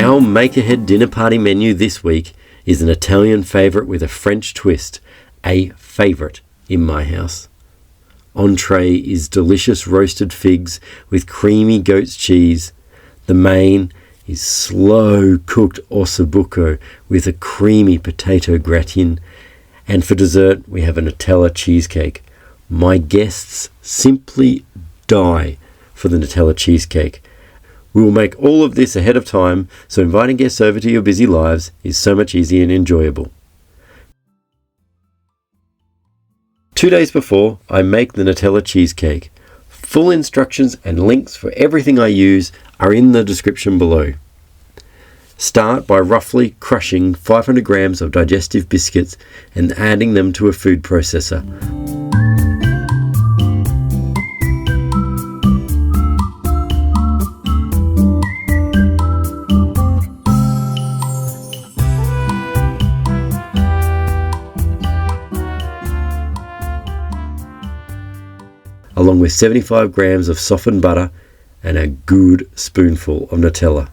Our make-ahead dinner party menu this week is an Italian favourite with a French twist, a favourite in my house. Entree is delicious roasted figs with creamy goat's cheese. The main is slow-cooked Osso Bucco with a creamy potato gratin. And for dessert, we have a Nutella cheesecake. My guests simply die for the Nutella cheesecake. We will make all of this ahead of time, so inviting guests over to your busy lives is so much easier and enjoyable. 2 days before, I make the Nutella cheesecake. Full instructions and links for everything I use are in the description below. Start by roughly crushing 500 grams of digestive biscuits and adding them to a food processor. Along with 75 grams of softened butter and a good spoonful of Nutella.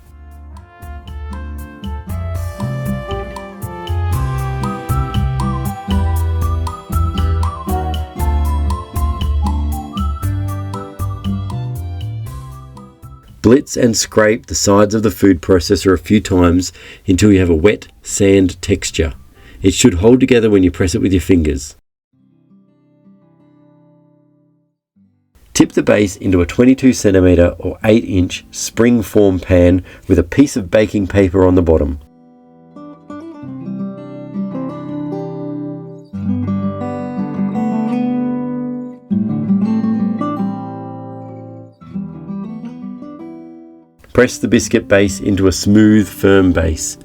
Blitz and scrape the sides of the food processor a few times until you have a wet sand texture. It should hold together when you press it with your fingers. Tip the base into a 22 centimeter or 8-inch spring form pan with a piece of baking paper on the bottom. Press the biscuit base into a smooth, firm base.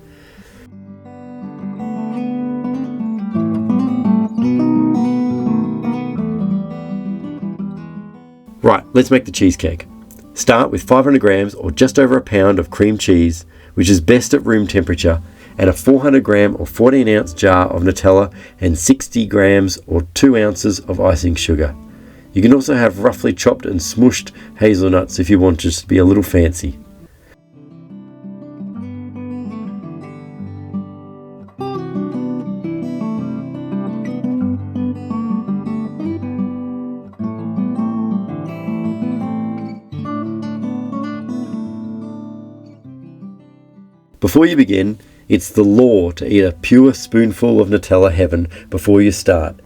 Right, let's make the cheesecake. Start with 500 grams or just over a pound of cream cheese, which is best at room temperature, and a 400 gram or 14 ounce jar of Nutella and 60 grams or 2 ounces of icing sugar. You can also have roughly chopped and smushed hazelnuts if you want just to be a little fancy. Before you begin, it's the law to eat a pure spoonful of Nutella heaven before you start.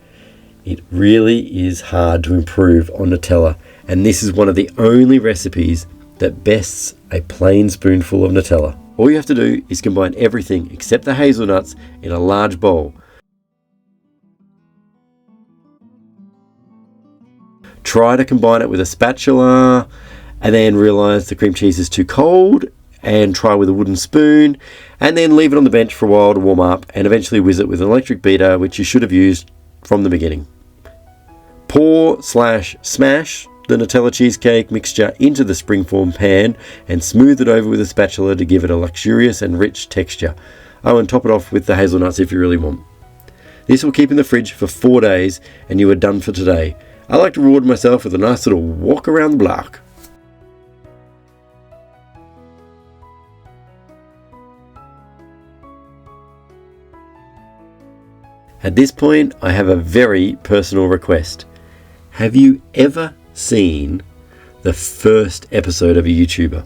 It really is hard to improve on Nutella, and this is one of the only recipes that bests a plain spoonful of Nutella. All you have to do is combine everything except the hazelnuts in a large bowl. Try to combine it with a spatula and then realize the cream cheese is too cold, and try with a wooden spoon, and then leave it on the bench for a while to warm up, and eventually whiz it with an electric beater, which you should have used from the beginning. Pour/smash the Nutella cheesecake mixture into the springform pan and smooth it over with a spatula to give it a luxurious and rich texture. Oh, and top it off with the hazelnuts if you really want. This will keep in the fridge for 4 days, and you are done for today. I like to reward myself with a nice little walk around the block. At this point, I have a very personal request. Have you ever seen the first episode of a YouTuber?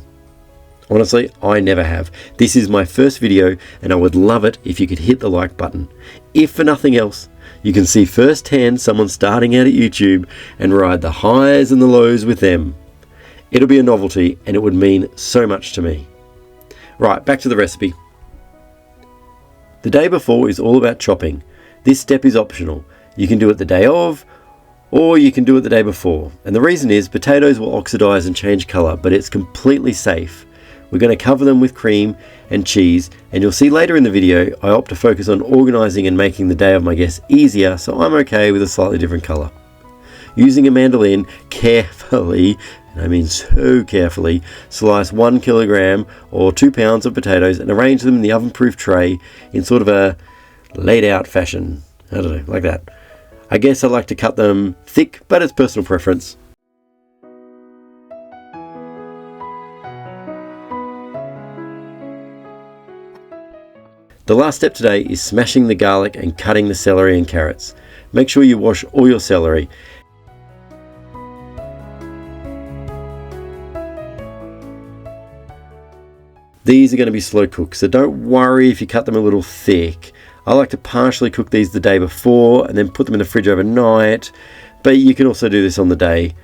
Honestly, I never have. This is my first video, and I would love it if you could hit the like button. If for nothing else, you can see firsthand someone starting out at YouTube and ride the highs and the lows with them. It'll be a novelty, and it would mean so much to me. Right, back to the recipe. The day before is all about chopping. This step is optional. You can do it the day of, or you can do it the day before. And the reason is potatoes will oxidize and change color, but it's completely safe. We're going to cover them with cream and cheese, and you'll see later in the video I opt to focus on organizing and making the day of my guests easier, so I'm okay with a slightly different color. Using a mandolin, carefully, and I mean so carefully, slice 1 kilogram or 2 pounds of potatoes and arrange them in the oven-proof tray in sort of a laid out fashion. I don't know, like that. I guess I like to cut them thick, but it's personal preference. The last step today is smashing the garlic and cutting the celery and carrots. Make sure you wash all your celery. These are going to be slow cooked, so don't worry if you cut them a little thick. I like to partially cook these the day before and then put them in the fridge overnight, but you can also do this on the day.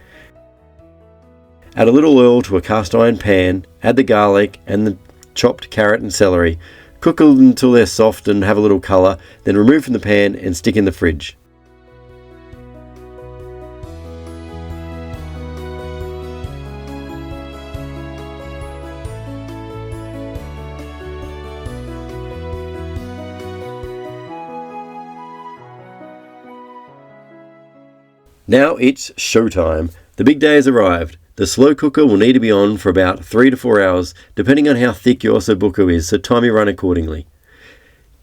Add a little oil to a cast iron pan, add the garlic and the chopped carrot and celery. Cook them until they're soft and have a little colour, then remove from the pan and stick in the fridge. Now it's showtime. The big day has arrived. The slow cooker will need to be on for about 3 to 4 hours, depending on how thick your Osso Bucco is, so time your run accordingly.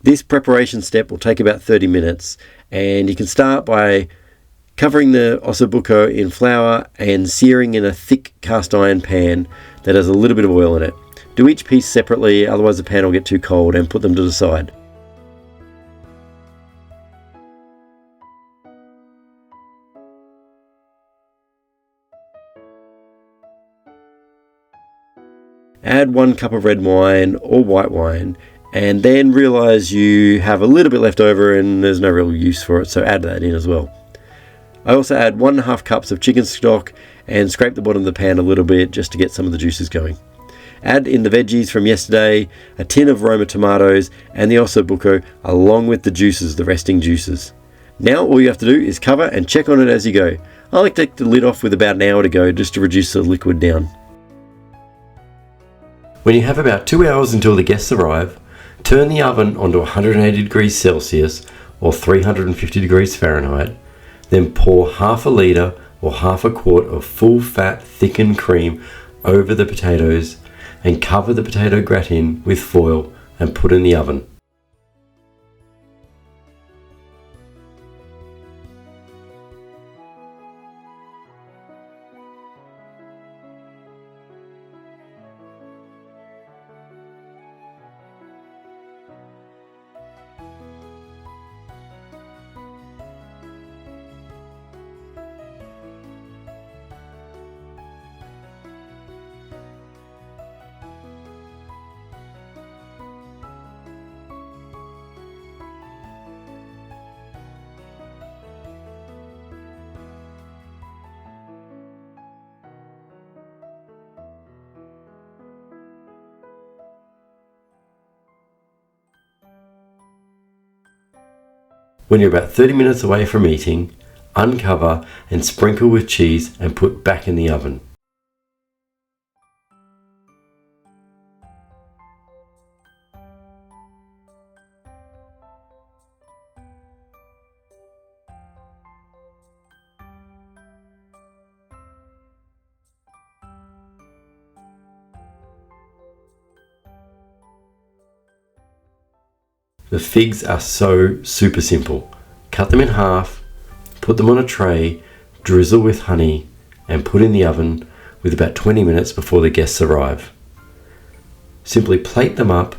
This preparation step will take about 30 minutes, and you can start by covering the Osso Bucco in flour and searing in a thick cast iron pan that has a little bit of oil in it. Do each piece separately, otherwise the pan will get too cold, and put them to the side. Add 1 cup of red wine or white wine, and then realize you have a little bit left over and there's no real use for it, so add that in as well. I also add 1.5 cups of chicken stock and scrape the bottom of the pan a little bit just to get some of the juices going. Add in the veggies from yesterday, a tin of Roma tomatoes and the Osso Bucco along with the juices, the resting juices. Now all you have to do is cover and check on it as you go. I like to take the lid off with about an hour to go just to reduce the liquid down. When you have about 2 hours until the guests arrive, turn the oven onto 180 degrees Celsius or 350 degrees Fahrenheit, then pour half a litre or half a quart of full fat thickened cream over the potatoes and cover the potato gratin with foil and put in the oven. When you're about 30 minutes away from eating, uncover and sprinkle with cheese and put back in the oven. The figs are so super simple. Cut them in half, put them on a tray, drizzle with honey, and put in the oven with about 20 minutes before the guests arrive. Simply plate them up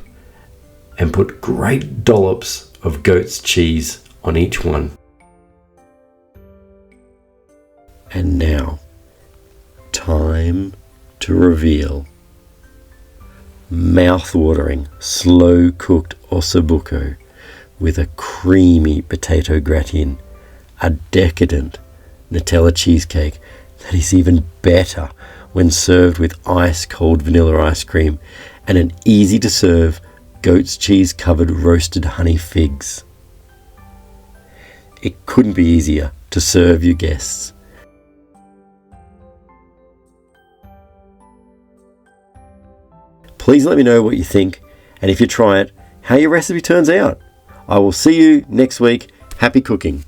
and put great dollops of goat's cheese on each one. And now, time to reveal. Mouth-watering, slow-cooked Osso Bucco with a creamy potato gratin, a decadent Nutella cheesecake that is even better when served with ice-cold vanilla ice cream, and an easy-to-serve goat's cheese-covered roasted honey figs. It couldn't be easier to serve your guests. Please let me know what you think, and if you try it, how your recipe turns out. I will see you next week. Happy cooking.